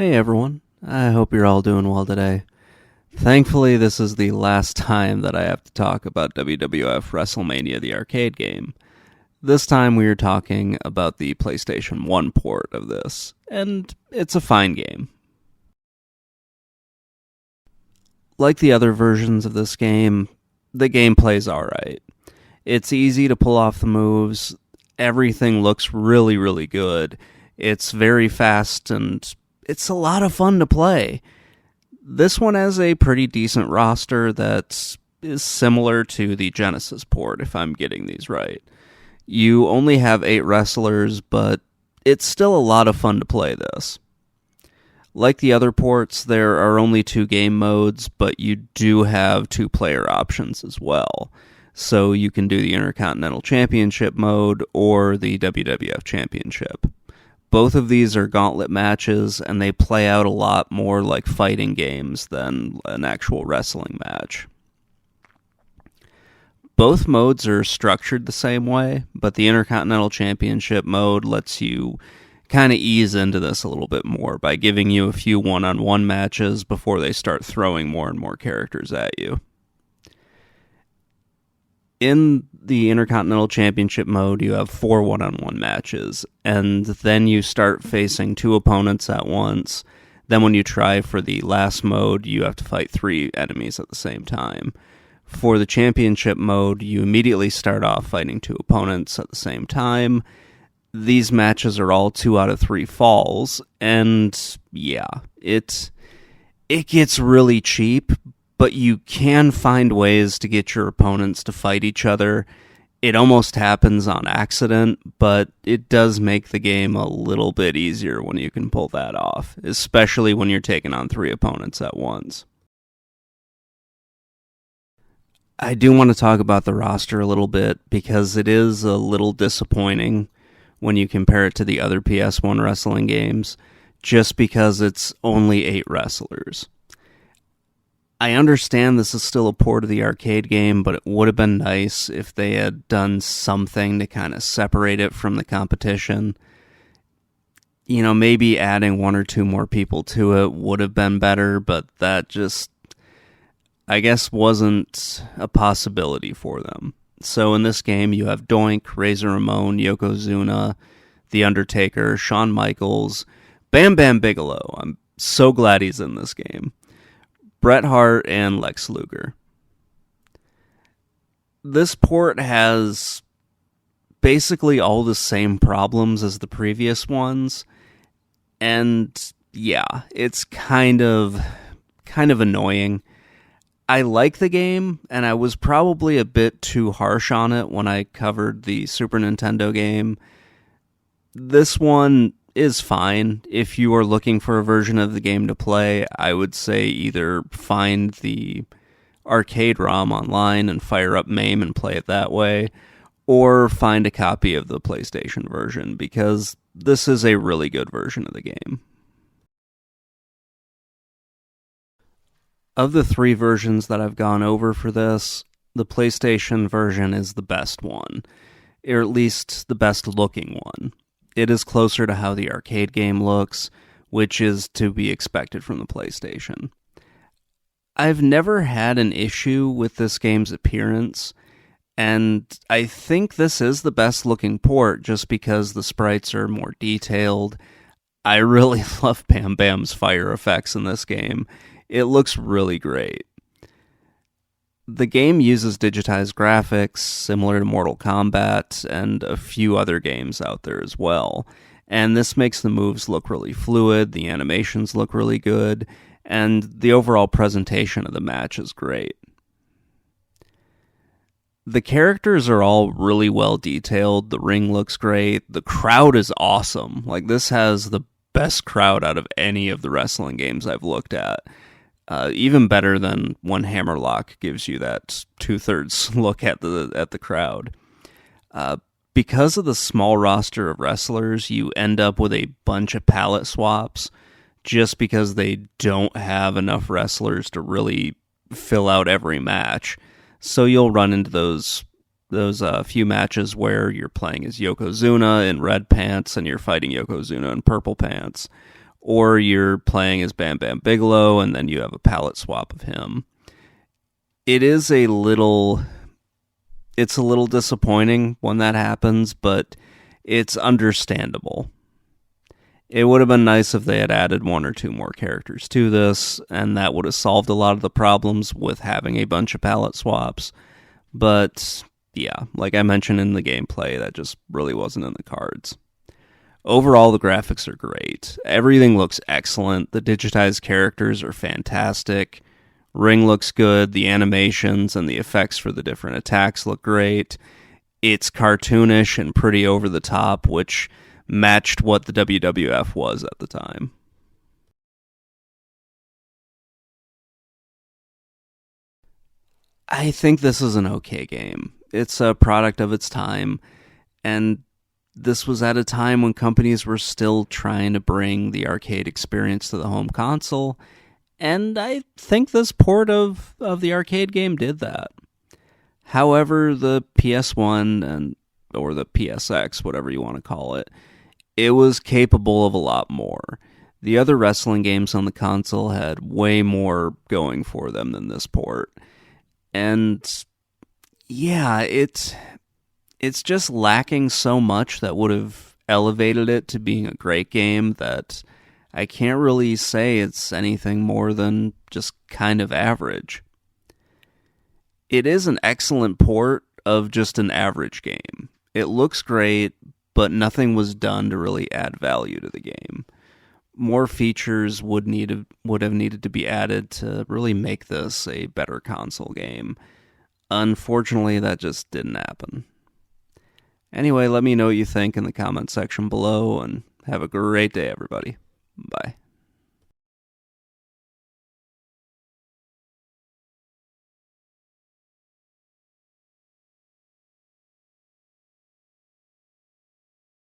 Hey everyone, I hope you're all doing well today. Thankfully, this is the last time that I have to talk about WWF WrestleMania, the arcade game. This time we are talking about the PlayStation 1 port of this, and it's a fine game. Like the other versions of this game, the gameplay's alright. It's easy to pull off the moves, everything looks really, really good. It's very fast and it's a lot of fun to play. This one has a pretty decent roster that is similar to the Genesis port, if I'm getting these right. You only have 8 wrestlers, but it's still a lot of fun to play this. Like the other ports, there are only 2 game modes, but you do have 2-player options as well. So you can do the Intercontinental Championship mode or the WWF Championship. Both of these are gauntlet matches, and they play out a lot more like fighting games than an actual wrestling match. Both modes are structured the same way, but the Intercontinental Championship mode lets you kind of ease into this a little bit more by giving you a few one-on-one matches before they start throwing more and more characters at you. In the Intercontinental Championship mode, you have 4 one-on-one matches, and then you start facing 2 opponents at once. Then when you try for the last mode, you have to fight 3 enemies at the same time. For the Championship mode, you immediately start off fighting 2 opponents at the same time. These matches are all 2 out of 3 falls, and yeah, it gets really cheap, but you can find ways to get your opponents to fight each other. It almost happens on accident, but it does make the game a little bit easier when you can pull that off, especially when you're taking on 3 opponents at once. I do want to talk about the roster a little bit, because it is a little disappointing when you compare it to the other PS1 wrestling games, just because it's only 8 wrestlers. I understand this is still a port of the arcade game, but it would have been nice if they had done something to kind of separate it from the competition. You know, maybe adding 1 or 2 more people to it would have been better, but that just, I guess, wasn't a possibility for them. So in this game, you have Doink, Razor Ramon, Yokozuna, The Undertaker, Shawn Michaels, Bam Bam Bigelow. I'm so glad he's in this game. Bret Hart, and Lex Luger. This port has basically all the same problems as the previous ones, and yeah, it's kind of annoying. I like the game, and I was probably a bit too harsh on it when I covered the Super Nintendo game. This one is fine. If you are looking for a version of the game to play, I would say either find the arcade ROM online and fire up MAME and play it that way, or find a copy of the PlayStation version, because this is a really good version of the game. Of the 3 versions that I've gone over for this, the PlayStation version is the best one, or at least the best looking one. It is closer to how the arcade game looks, which is to be expected from the PlayStation. I've never had an issue with this game's appearance, and I think this is the best looking port just because the sprites are more detailed. I really love Bam Bam's fire effects in this game. It looks really great. The game uses digitized graphics, similar to Mortal Kombat, and a few other games out there as well. And this makes the moves look really fluid, the animations look really good, and the overall presentation of the match is great. The characters are all really well detailed, the ring looks great, the crowd is awesome. Like, this has the best crowd out of any of the wrestling games I've looked at. Even better than when Hammerlock gives you that 2/3 look at the crowd. Because of the small roster of wrestlers, you end up with a bunch of palette swaps, just because they don't have enough wrestlers to really fill out every match. So you'll run into those few matches where you're playing as Yokozuna in red pants and you're fighting Yokozuna in purple pants. or you're playing as Bam Bam Bigelow and then you have a palette swap of him. It is a little disappointing when that happens, but it's understandable. It would have been nice if they had added one or two more characters to this, and that would have solved a lot of the problems with having a bunch of palette swaps. But yeah, like I mentioned in the gameplay, that just really wasn't in the cards. Overall, the graphics are great. Everything looks excellent. The digitized characters are fantastic. Ring looks good. The animations and the effects for the different attacks look great. It's cartoonish and pretty over the top, which matched what the WWF was at the time. I think this is an okay game. It's a product of its time, and this was at a time when companies were still trying to bring the arcade experience to the home console, and I think this port of the arcade game did that. However, the PS1 and or the PSX, whatever you want to call it, it was capable of a lot more. The other wrestling games on the console had way more going for them than this port. And yeah, it's just lacking so much that would have elevated it to being a great game that I can't really say it's anything more than just kind of average. It is an excellent port of just an average game. It looks great, but nothing was done to really add value to the game. More features would have needed to be added to really make this a better console game. Unfortunately, that just didn't happen. Anyway, let me know what you think in the comment section below, and have a great day, everybody. Bye.